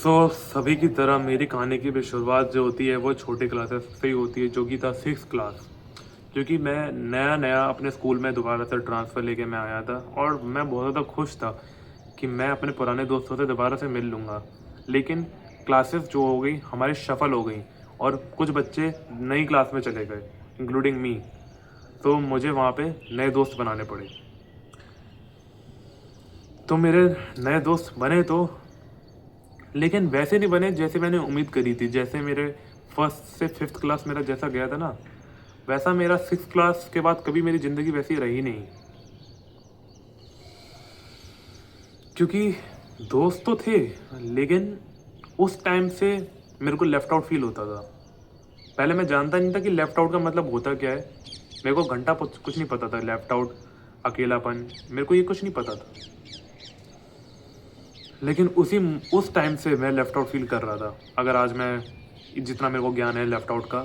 सभी की तरह मेरी कहानी की भी शुरुआत जो होती है वो छोटी क्लासेस से ही होती है, जो कि था 6th क्लास। क्योंकि मैं नया नया अपने स्कूल में दोबारा से ट्रांसफ़र लेके मैं आया था और मैं बहुत ज़्यादा खुश था कि मैं अपने पुराने दोस्तों से दोबारा से मिल लूँगा। लेकिन क्लासेस जो हो गई हमारी शफ़ल हो गई और कुछ बच्चे नई क्लास में चले गए, इंक्लूडिंग मी। तो मुझे वहाँ पे नए दोस्त बनाने पड़े। तो मेरे नए दोस्त बने तो, लेकिन वैसे नहीं बने जैसे मैंने उम्मीद करी थी। जैसे मेरे फर्स्ट से 5th क्लास मेरा जैसा गया था ना, वैसा मेरा 6th क्लास के बाद कभी मेरी ज़िंदगी वैसी रही नहीं। क्योंकि दोस्त तो थे, लेकिन उस टाइम से मेरे को लेफ़्ट आउट फ़ील होता था। पहले मैं जानता नहीं था कि लेफ़्ट आउट का मतलब होता क्या है। मेरे को घंटा कुछ नहीं पता था, लेफ़्ट आउट, अकेलापन, मेरे को ये कुछ नहीं पता था। लेकिन उस टाइम से मैं लेफ़्ट आउट फ़ील कर रहा था। अगर आज मैं जितना मेरे को ज्ञान है लेफ़्ट आउट का,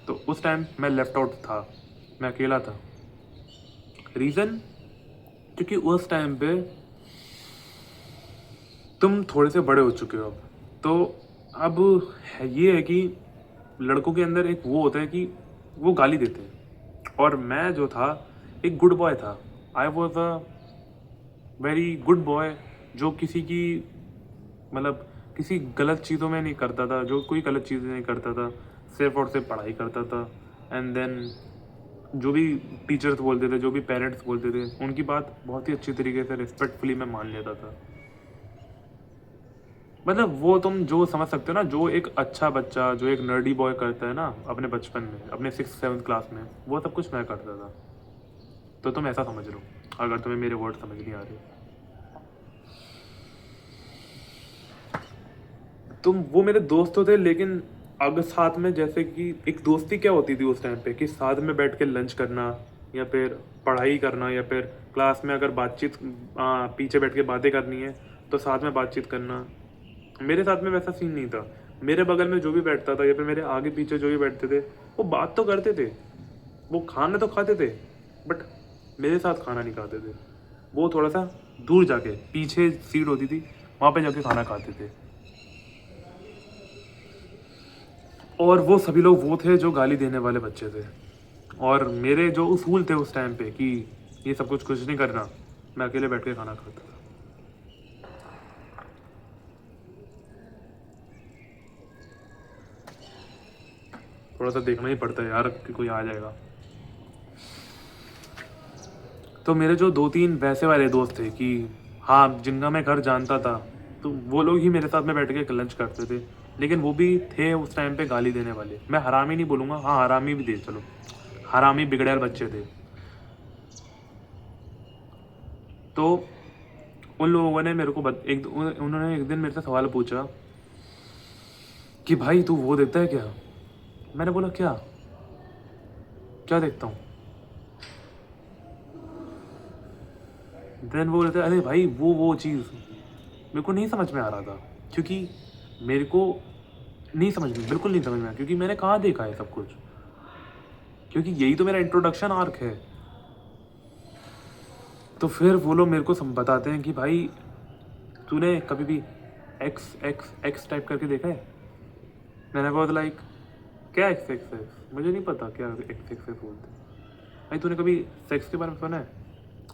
तो उस टाइम मैं लेफ़्ट आउट था, मैं अकेला था। रीज़न, क्योंकि उस टाइम पे तुम थोड़े से बड़े हो चुके हो अब। तो अब ये है कि लड़कों के अंदर एक वो होता है कि वो गाली देते हैं, और मैं जो था एक गुड बॉय था। I was a very good boy, जो किसी की मतलब किसी गलत चीज़ों में नहीं करता था, जो कोई गलत चीज़ें नहीं करता था, सिर्फ और सिर्फ पढ़ाई करता था। एंड देन जो भी टीचर्स बोलते थे, जो भी पेरेंट्स बोलते थे, उनकी बात बहुत ही अच्छी तरीके से रिस्पेक्टफुली मैं मान लेता था। मतलब वो तुम जो समझ सकते हो ना, जो एक अच्छा बच्चा, जो एक नर्डी बॉय करता है ना अपने बचपन में, अपने 6th 7th क्लास में, वो सब कुछ मैं करता था। तो तुम ऐसा समझ लो, अगर तुम्हें मेरे वर्ड समझ नहीं आ रहे। तुम वो मेरे दोस्त तो थे, लेकिन अगर साथ में, जैसे कि एक दोस्ती क्या होती थी उस टाइम पे, कि साथ में बैठ के लंच करना, या फिर पढ़ाई करना, या फिर क्लास में अगर बातचीत, पीछे बैठ के बातें करनी है तो साथ में बातचीत करना। मेरे साथ में वैसा सीन नहीं था। मेरे बगल में जो भी बैठता था, या फिर मेरे आगे पीछे जो भी बैठते थे, वो बात तो करते थे, वो खाना तो खाते थे, बट मेरे साथ खाना नहीं खाते थे। वो थोड़ा सा दूर जाके, पीछे सीट होती थी, वहाँ पे जाके खाना खाते थे। और वो सभी लोग वो थे जो गाली देने वाले बच्चे थे। और मेरे जो उसूल थे उस टाइम पे कि ये सब कुछ नहीं करना, मैं अकेले बैठ के खाना खाता था। थोड़ा सा देखना ही पड़ता है यार कि कोई आ जाएगा। तो मेरे जो 2 3 वैसे वाले दोस्त थे कि हाँ, जिनका मैं घर जानता था, तो वो लोग ही मेरे साथ में बैठ के लंच करते थे। लेकिन वो भी थे उस टाइम पे गाली देने वाले। मैं हरामी नहीं बोलूँगा, हाँ हरामी भी थे, चलो हरामी बिगड़ैल बच्चे थे। तो उन लोगों ने मेरे को उन्होंने एक दिन मेरे से सवाल पूछा कि भाई तू वो देखता है क्या? मैंने बोला क्या? क्या देखता हूँ? देन वो बोलते अरे भाई वो चीज़ मेरे को नहीं समझ में आ रहा था, क्योंकि मेरे को नहीं समझ में, बिल्कुल नहीं समझ में आया, क्योंकि मैंने कहाँ देखा है सब कुछ, क्योंकि यही तो मेरा इंट्रोडक्शन आर्क है। तो फिर वो लोग मेरे को बताते हैं कि भाई तूने कभी भी एक्स एक्स एक्स टाइप करके देखा है? मैंने बहुत लाइक, क्या एक्स एक्स एक्स, मुझे नहीं पता क्या एक्स एक्स एक्स बोलते हैं। भाई तूने कभी सेक्स के बारे में सुना है?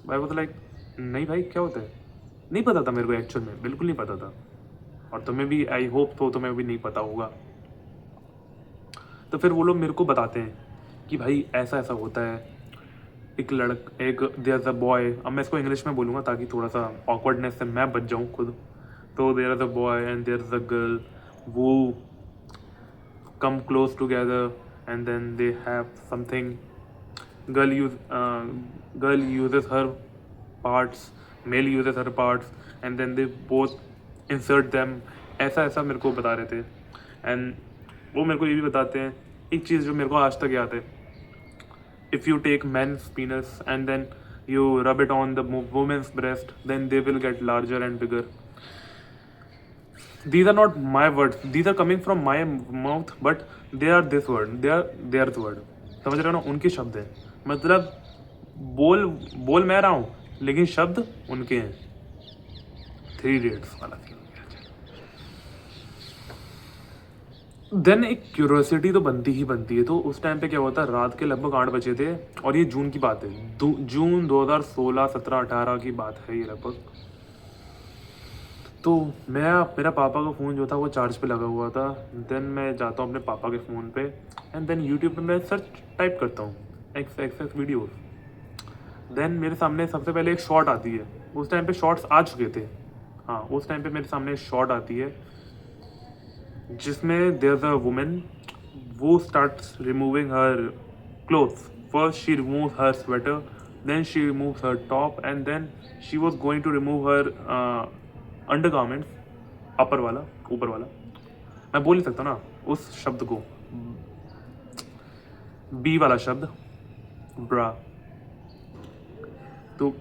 भाई वो तो लाइक, नहीं भाई क्या होता है? नहीं पता था मेरे को, एक्चुअल में बिल्कुल नहीं पता था। और तुम्हें भी आई होप तो तुम्हें भी नहीं पता होगा। तो फिर वो लोग मेरे को बताते हैं कि भाई ऐसा ऐसा होता है। एक देयर इज़ अ बॉय, अब मैं इसको इंग्लिश में बोलूँगा ताकि थोड़ा सा ऑकवर्डनेस से मैं बच जाऊँ खुद। तो there is a boy and there is a girl, वो come close together, and then they have something. girl use uh, Girl uses her parts, male uses her parts, and then they both insert them. ऐसा ऐसा मेरे को बता रहे थे। And वो मेरे को ये भी बताते हैं एक चीज़ जो मेरे को आज तक याद है। If you take men's penis and then you rub it on the woman's breast, then they will get larger and bigger. These are not my words, these are coming from my mouth, but they are this word, they are their word. समझ रहे हो ना, उनके शब्द हैं। मतलब बोल बोल मैं रहा हूँ, लेकिन शब्द उनके हैं। 3 इडियट्स वाला सीन। देन एक क्यूरोसिटी तो बनती ही बनती है। तो उस टाइम पे क्या हुआ था, रात के लगभग 8 बजे थे और ये जून की बात है, जून 2016 17 18 की बात है ये लगभग। तो मैं मेरा पापा का फ़ोन जो था वो चार्ज पे लगा हुआ था। देन मैं जाता हूँ अपने पापा के फ़ोन पे एंड देन यूट्यूब पे मैं सर्च टाइप करता हूँ X X X videos. Then मेरे सामने सबसे पहले एक शॉर्ट आती है। उस टाइम पे शॉर्ट्स आ चुके थे। हाँ, उस टाइम पे मेरे सामने एक शॉर्ट आती है जिसमें देयर इज अ वुमन, वो starts removing her clothes. First she remove her sweater, then she removes her top and then she was going to remove her under garments, upper वाला, ऊपर वाला। मैं बोल नहीं सकता ना उस शब्द को, बी वाला शब्द, ब्रा। तो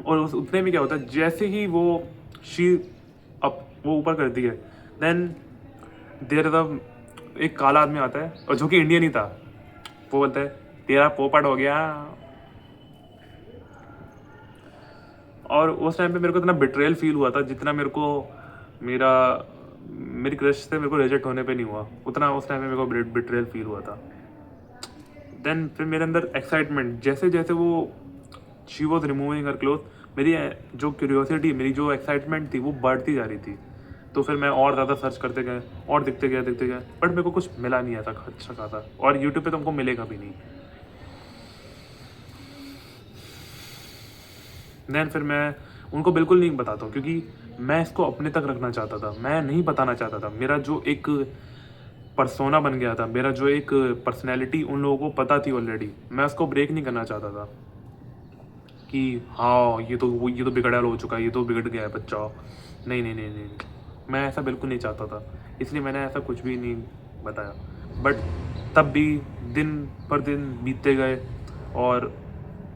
और उस उतने में क्या होता है, जैसे ही वो शी अप वो ऊपर करती है, देन देर एक काला आदमी आता है और जो कि इंडियन ही था। वो बोलता है तेरा पोपट हो गया। और उस टाइम पे मेरे को इतना बिट्रेयल फील हुआ था जितना मेरे को मेरा मेरी क्रश से मेरे को रिजेक्ट होने पे नहीं हुआ, उतना उस टाइम पे मेरे को बिट्रेयल फील हुआ था। देन फिर मेरे अंदर एक्साइटमेंट, जैसे जैसे वो she was removing her cloth, मेरी जो क्यूरियोसिटी, मेरी जो एक्साइटमेंट थी वो बढ़ती जा रही थी। तो फिर मैं और ज़्यादा सर्च करते गए और दिखते गए, बट मेरे को कुछ मिला नहीं ऐसा अच्छा खासा, और यूट्यूब पे तुमको मिलेगा भी नहीं। देन फिर मैं उनको बिल्कुल नहीं बताता हूँ क्योंकि मैं इसको अपने तक रखना चाहता था, मैं नहीं बताना चाहता था। मेरा जो एक पर्सोना बन गया था, मेरा जो एक पर्सनैलिटी उन लोगों को पता थी ऑलरेडी, मैं उसको ब्रेक नहीं करना चाहता था कि हाँ ये तो बिगड़ैल हो चुका है, ये तो बिगड़ गया है बच्चा। नहीं नहीं नहीं नहीं, मैं ऐसा बिल्कुल नहीं चाहता था, इसलिए मैंने ऐसा कुछ भी नहीं बताया। बट तब भी दिन पर दिन बीतते गए और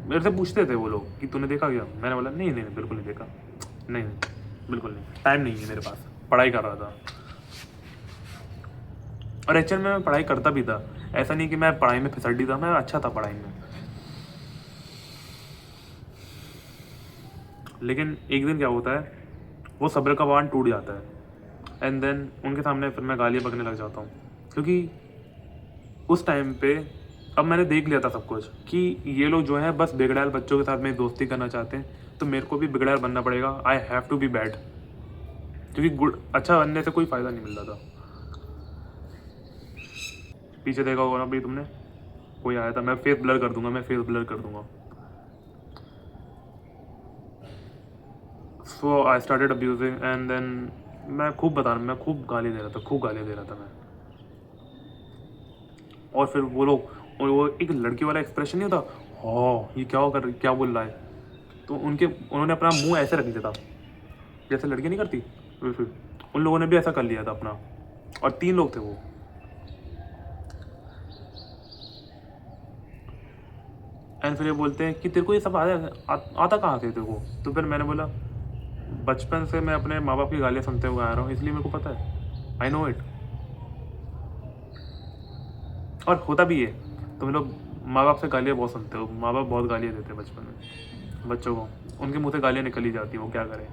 मेरे से पूछते थे वो लोग कि तूने देखा क्या। मैंने बोला नहीं नहीं नहीं, बिल्कुल नहीं देखा, नहीं नहीं बिल्कुल नहीं, टाइम नहीं है मेरे पास, पढ़ाई कर रहा था। और एक्चुअल में मैं पढ़ाई करता भी था, ऐसा नहीं कि मैं पढ़ाई में फिसड्डी था, मैं अच्छा था पढ़ाई में। लेकिन एक दिन क्या होता है, वो सब्र का बांध टूट जाता है एंड देन उनके सामने फिर मैं गालियाँ बकने लग जाता हूँ क्योंकि उस टाइम पे अब मैंने देख लिया था सब कुछ कि ये लोग जो हैं बस बिगड़ैल बच्चों के साथ में दोस्ती करना चाहते हैं, तो मेरे को भी बिगड़ैल बनना पड़ेगा। I have to be bad, क्योंकि गुड अच्छा बनने से कोई फ़ायदा नहीं मिल रहा था। पीछे देखा होगा ना भाई तुमने, कोई आया था, मैं फेस ब्लर कर दूंगा, मैं फेस ब्लर कर दूंगा। So I started abusing and then मैं खूब गाली दे रहा था, खूब गाली दे रहा था मैं। और फिर वो लोग, और वो एक लड़की वाला एक्सप्रेशन नहीं होता, हाँ ये क्या बोल रहा है, तो उन्होंने अपना मुंह ऐसे रख दिया था जैसे लड़की नहीं करती वैसे। उन लोगों ने भी ऐसा कर लिया था अपना, और 3 लोग थे वो। एंड फिर ये बोलते हैं कि तेरे को ये सब आता कहाँ से तेरे को। तो फिर मैंने बोला बचपन से मैं अपने माँ बाप की गालियाँ सुनते हुए आ रहा हूँ, इसलिए मेरे को पता है, आई नो इट। और होता भी है, तुम लोग माँ बाप से गालियाँ बहुत सुनते हो, माँ बाप बहुत गालियाँ देते हैं बचपन में बच्चों को, उनके मुँह से गालियाँ निकल ही जाती हैं, वो क्या करें।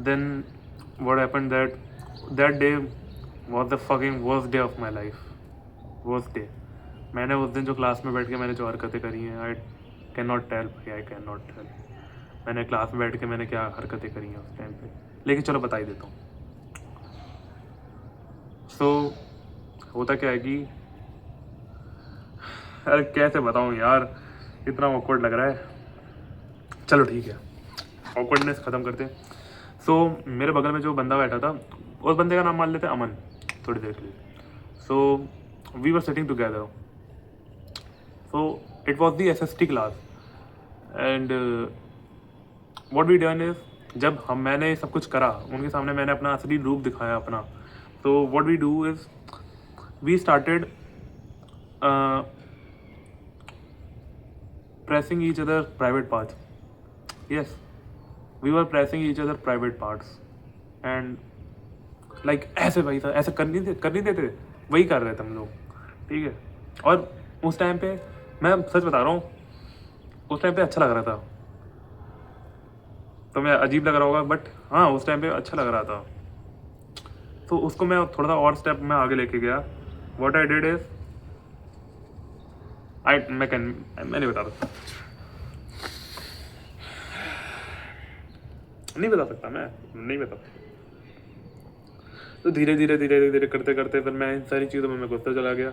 Then what happened that day was the fucking worst day of my life, worst day। मैंने उस दिन जो क्लास में बैठ के मैंने जो हरकतें करी हैं, आई कैन नॉट टेल भाई, आई कैन नॉट टेल। मैंने क्लास में बैठ के मैंने क्या हरकतें करी हैं उस टाइम पे, लेकिन चलो बता ही देता हूँ। सो होता क्या है कि, अरे कैसे बताऊँ यार, इतना ऑकवर्ड लग रहा है। चलो ठीक है, ऑकवर्डनेस ख़त्म करते हैं। सो मेरे बगल में जो बंदा बैठा था, उस बंदे का नाम मान लेते हैं अमन, थोड़ी देर के लिए। So we were sitting together, so it was the SST class and what we done is, जब मैंने सब कुछ करा उनके सामने, मैंने अपना असली रूप दिखाया अपना। तो what we do is we started pressing each other private parts. Yes, we were pressing each other private parts and like ऐसे भाई था, ऐसे कर नहीं देते, वही कर रहे थे हम लोग, ठीक है। और उस टाइम पे मैं सच बता रहा हूँ, उस टाइम पे अच्छा लग रहा था, तो मैं अजीब लग रहा होगा, बट हाँ उस टाइम पे अच्छा लग रहा था। तो उसको मैं थोड़ा सा और स्टेप में आगे लेके गया। व्हाट आई डिड इज मैं नहीं बता सकता, नहीं बता सकता, मैं नहीं बता सकता। तो धीरे धीरे धीरे धीरे करते करते फिर मैं इन सारी चीज़ों में मैं घुसता चला गया।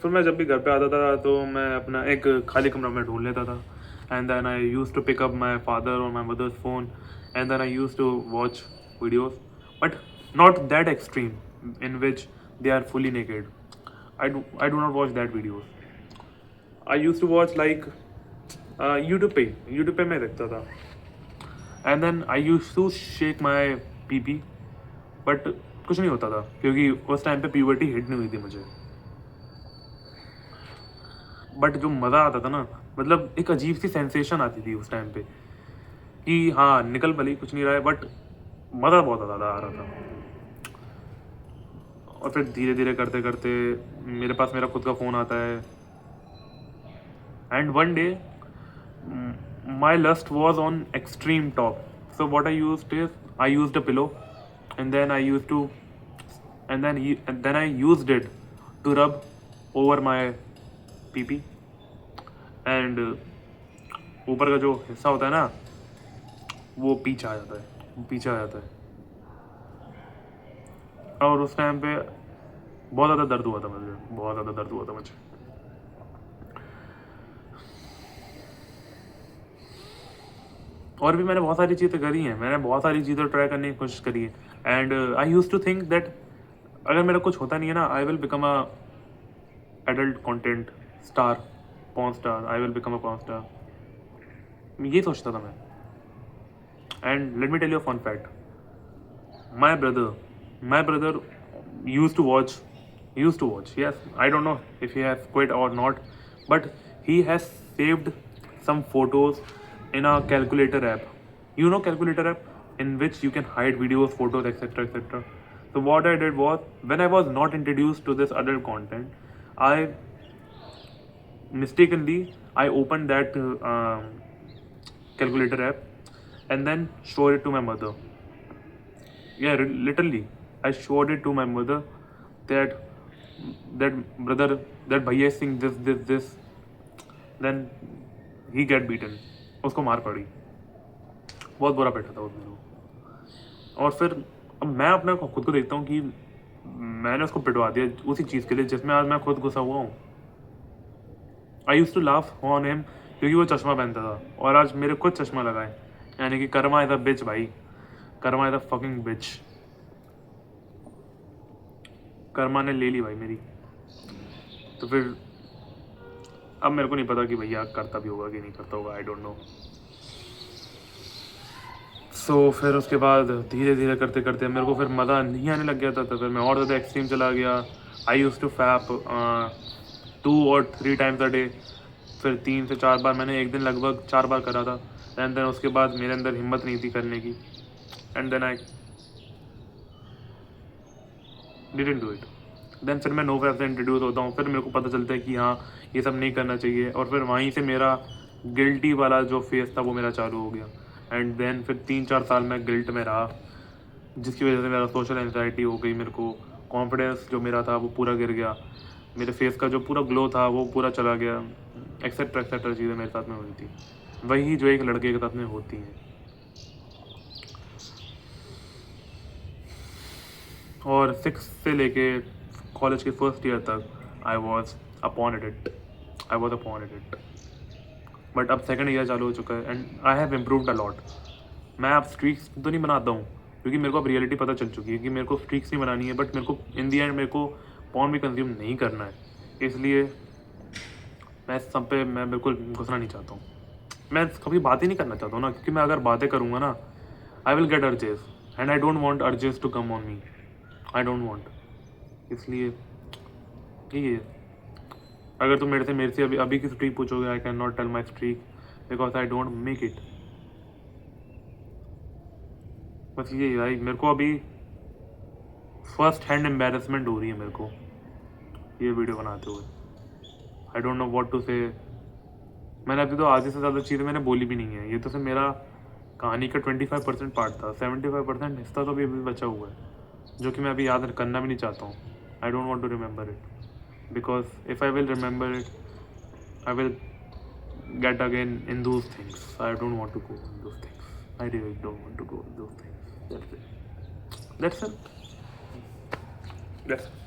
फिर मैं जब भी घर पे आता था तो मैं अपना एक खाली कमरा में ढूंढ लेता था, and then I use to pick up my father और my mother's phone, and then I use to watch videos, but not that extreme in which they are fully naked. I do not watch that videos. I used to watch like YouTube पे मैं देखता था, and then I use to shake my P, but कुछ नहीं होता था क्योंकि उस टाइम पे प्यूबर्टी हिट नहीं हुई थी मुझे। बट जो मज़ा आता था ना, मतलब एक अजीब सी सेंसेशन आती थी उस टाइम पे कि हाँ निकल भले ही कुछ नहीं रहा है, बट मज़ा बहुत ज़्यादा आ रहा था। और फिर धीरे धीरे करते करते मेरे पास मेरा खुद का फ़ोन आता है, and one day my lust was on extreme top. So what I use is I use a pillow, and then I use to and then I used it to rub over my pee, and ऊपर का जो हिस्सा होता है ना वो पीछे आ जाता है, पीछे आ जाता है। और उस टाइम पे बहुत ज़्यादा दर्द हुआ था मुझे, बहुत ज़्यादा दर्द हुआ था मुझे। और भी मैंने बहुत सारी चीज़ें करी हैं, मैंने बहुत सारी चीज़ें ट्राई करने की कोशिश करी है, and I use to think that अगर मेरा कुछ होता नहीं है ना, I will become a adult content star, porn star, I will become a porn star, ये सोचता था मैं। And let me tell you fun fact, my brother used to watch, yes, I don't know if he has quit or not, but he has saved some photos in a calculator app. You know calculator app in which you can hide videos, photos, etc, etc. So what I did was, when I was not introduced to this adult content, I mistakenly I opened that calculator app and then showed it to my mother. Yeah, literally I showed it to my mother that brother, that bhaiya is saying this, then he get beaten, उसको मार पड़ी, बहुत बुरा बैठा था उस दिन वो। और फिर अब मैं अपने खुद को देखता हूँ कि मैंने उसको पिटवा दिया उसी चीज़ के लिए जिसमें आज मैं खुद घुसा हुआ हूँ। I use to laugh on him क्योंकि वो चश्मा पहनता था, और आज मेरे खुद चश्मा लगाए, यानी कि कर्मा इज अ बिच भाई, Karma is a fucking bitch. Karma ने ले ली भाई मेरी। तो फिर अब मेरे को नहीं पता कि भैया करता भी होगा कि नहीं करता होगा, आई डोंट नो। सो फिर उसके बाद धीरे धीरे करते करते मेरे को फिर मज़ा नहीं आने लग गया था, तो फिर मैं और ज़्यादा एक्सट्रीम चला गया। आई use to fap 2 or 3 times a day, फिर 3 से 4 बार, मैंने एक दिन लगभग 4 बार करा था। एंड देन उसके बाद मेरे अंदर हिम्मत नहीं थी करने की, and then I didn't do it. Then फिर मैं नो फैप से इंट्रोड्यूस होता हूँ, फिर मेरे को पता चलता है कि हाँ ये सब नहीं करना चाहिए, और फिर वहीं से मेरा गिल्टी वाला जो फेस था वो मेरा चालू हो गया। एंड देन फिर 3-4 साल मैं गिल्ट में रहा, जिसकी वजह से मेरा सोशल एंजाइटी हो गई, मेरे को कॉन्फिडेंस जो मेरा था वो पूरा गिर गया, मेरे फेस का जो पूरा ग्लो था वो पूरा चला गया, एक्सेट्रा एक्सेट्रा चीज़ें मेरे साथ में हुई थी, वही जो एक लड़के के साथ में होती हैं। और 6 से लेके कॉलेज के फर्स्ट ईयर तक I was upon addict, but अब सेकंड ईयर चालू हो चुका है and I have improved a lot. मैं अब स्ट्रीक्स तो नहीं बनाता हूँ क्योंकि मेरे को अब रियलिटी पता चल चुकी है कि मेरे को स्ट्रीक्स नहीं बनानी है, बट मेरे को इन दी एंड मेरे को पॉर्न भी कंज्यूम नहीं करना है, इसलिए मैं सब पे मैं बिल्कुल घुसना नहीं चाहता हूँ। मैं कभी बात ही नहीं करना चाहता हूँ ना, क्योंकि मैं अगर बातें करूँगा ना I will get urges, and I don't want urges to come on me, I don't want. इसलिए यही है। अगर तुम मेरे से अभी की स्ट्रीक पूछोगे, I can not tell my streak because I don't make it. बस ये भाई, मेरे को अभी फर्स्ट हैंड एम्बेरसमेंट हो रही है मेरे को ये वीडियो बनाते हुए। I don't know what to say. मैंने अभी तो आधे से ज़्यादा चीज़ें मैंने बोली भी नहीं है, ये तो सिर्फ मेरा कहानी का 25% पार्ट था, 75% हिस्सा तो अभी बचा हुआ है जो कि मैं अभी याद करना भी नहीं चाहता हूँ. I don't want to remember it because if I will remember it I will get again in those things. I don't want to go in those things. I really don't want to go in those things. That's it. That's it. That's it.